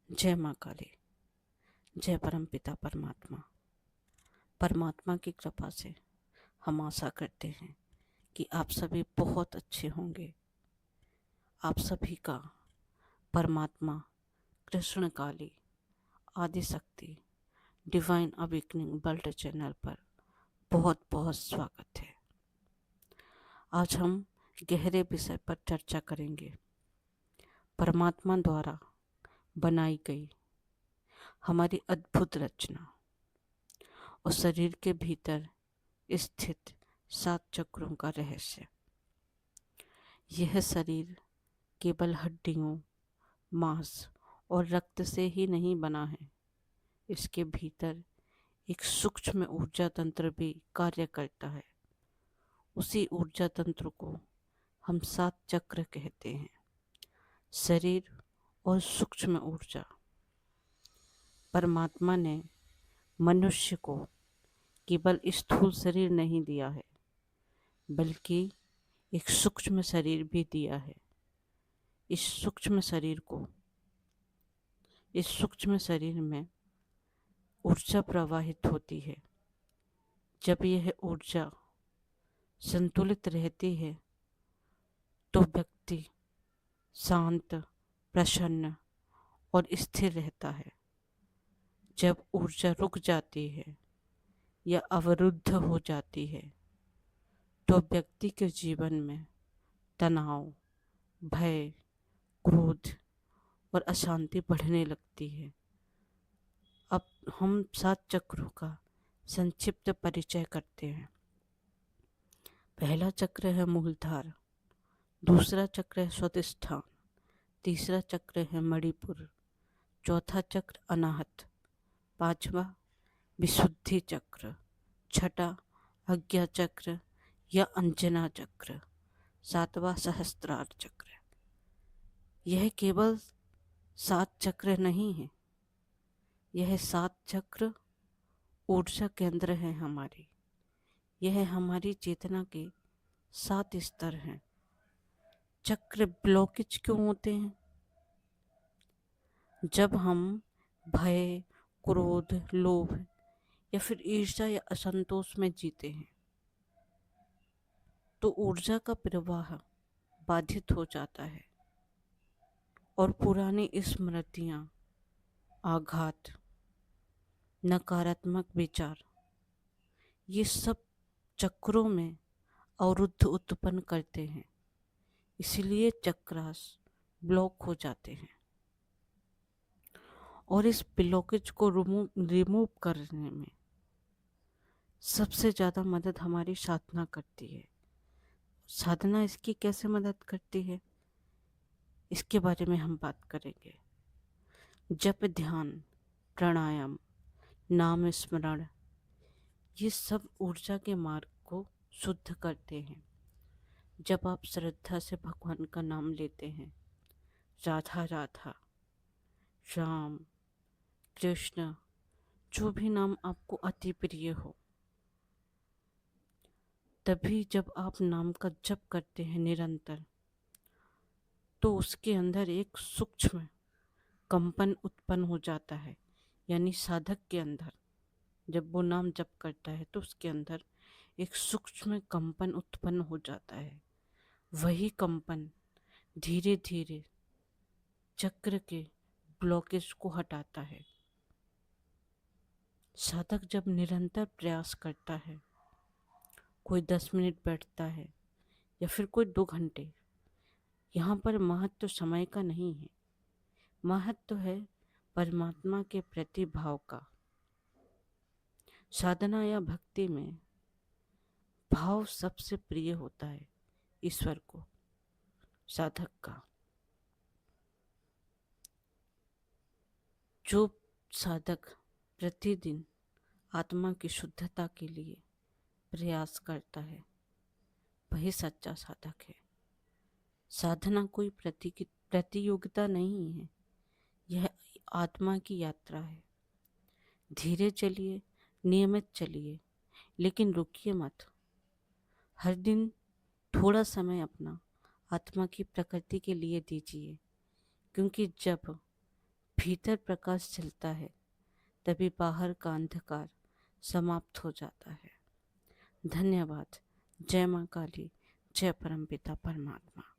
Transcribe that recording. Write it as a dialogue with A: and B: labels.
A: जय माँ काली। जय परम पिता परमात्मा। परमात्मा की कृपा से हम आशा करते हैं कि आप सभी बहुत अच्छे होंगे। आप सभी का परमात्मा कृष्ण काली आदि शक्ति डिवाइन अवेकनिंग वर्ल्ड चैनल पर बहुत बहुत स्वागत है। आज हम गहरे विषय पर चर्चा करेंगे। परमात्मा द्वारा बनाई गई हमारी अद्भुत रचना और शरीर के भीतर स्थित 7 चक्रों का रहस्य। यह शरीर केवल हड्डियों, मांस और रक्त से ही नहीं बना है। इसके भीतर एक सूक्ष्म ऊर्जा तंत्र भी कार्य करता है। उसी ऊर्जा तंत्र को हम 7 चक्र कहते हैं। शरीर और सूक्ष्म ऊर्जा। परमात्मा ने मनुष्य को केवल स्थूल शरीर नहीं दिया है, बल्कि एक सूक्ष्म शरीर भी दिया है। इस सूक्ष्म शरीर में ऊर्जा प्रवाहित होती है। जब यह ऊर्जा संतुलित रहती है तो व्यक्ति शांत, प्रसन्न और स्थिर रहता है। जब ऊर्जा रुक जाती है या अवरुद्ध हो जाती है तो व्यक्ति के जीवन में तनाव, भय, क्रोध और अशांति बढ़ने लगती है। अब हम 7 चक्रों का संक्षिप्त परिचय करते हैं। पहला चक्र है मूलधार, दूसरा चक्र है स्वादिष्ठान, तीसरा चक्र है मणिपुर, चौथा चक्र अनाहत, पांचवा विशुद्धि चक्र, छठा आज्ञा चक्र या अंजना चक्र, सातवां सहस्त्रार चक्र। यह केवल 7 चक्र नहीं है, यह 7 चक्र ऊर्जा केंद्र है हमारी। यह हमारी चेतना के 7 स्तर हैं। चक्र ब्लॉकेज क्यों होते हैं? जब हम भय, क्रोध, लोभ या फिर ईर्ष्या या असंतोष में जीते हैं तो ऊर्जा का प्रवाह बाधित हो जाता है और पुरानी स्मृतियां, आघात, नकारात्मक विचार, ये सब चक्रों में अवरुद्ध उत्पन्न करते हैं। इसलिए चक्रास ब्लॉक हो जाते हैं और इस ब्लॉकेज को रिमूव करने में सबसे ज़्यादा मदद हमारी साधना करती है। साधना इसकी कैसे मदद करती है, इसके बारे में हम बात करेंगे। जप, ध्यान, प्राणायाम, नाम स्मरण, ये सब ऊर्जा के मार्ग को शुद्ध करते हैं। जब आप श्रद्धा से भगवान का नाम लेते हैं, राधा राधा, राम, कृष्ण, जो भी नाम आपको अति प्रिय हो, तभी जब आप नाम का जप करते हैं निरंतर, तो उसके अंदर एक सूक्ष्म कंपन उत्पन्न हो जाता है। यानी साधक के अंदर जब वो नाम जप करता है तो उसके अंदर एक सूक्ष्म कंपन उत्पन्न हो जाता है। वही कंपन धीरे धीरे चक्र के ब्लॉकेज को हटाता है। साधक जब निरंतर प्रयास करता है, कोई 10 मिनट बैठता है या फिर कोई 2 घंटे, यहाँ पर महत्व समय का नहीं है, महत्व है परमात्मा के प्रति भाव का। साधना या भक्ति में भाव सबसे प्रिय होता है ईश्वर को, साधक का। जो साधक प्रतिदिन आत्मा की शुद्धता के लिए प्रयास करता है, वही सच्चा साधक है। साधना कोई प्रतियोगिता नहीं है, यह आत्मा की यात्रा है। धीरे चलिए, नियमित चलिए, लेकिन रुकिए मत। हर दिन थोड़ा समय अपना आत्मा की प्रकृति के लिए दीजिए, क्योंकि जब भीतर प्रकाश चलता है तभी बाहर का अंधकार समाप्त हो जाता है। धन्यवाद। जय माँ काली, जय परमपिता परमात्मा।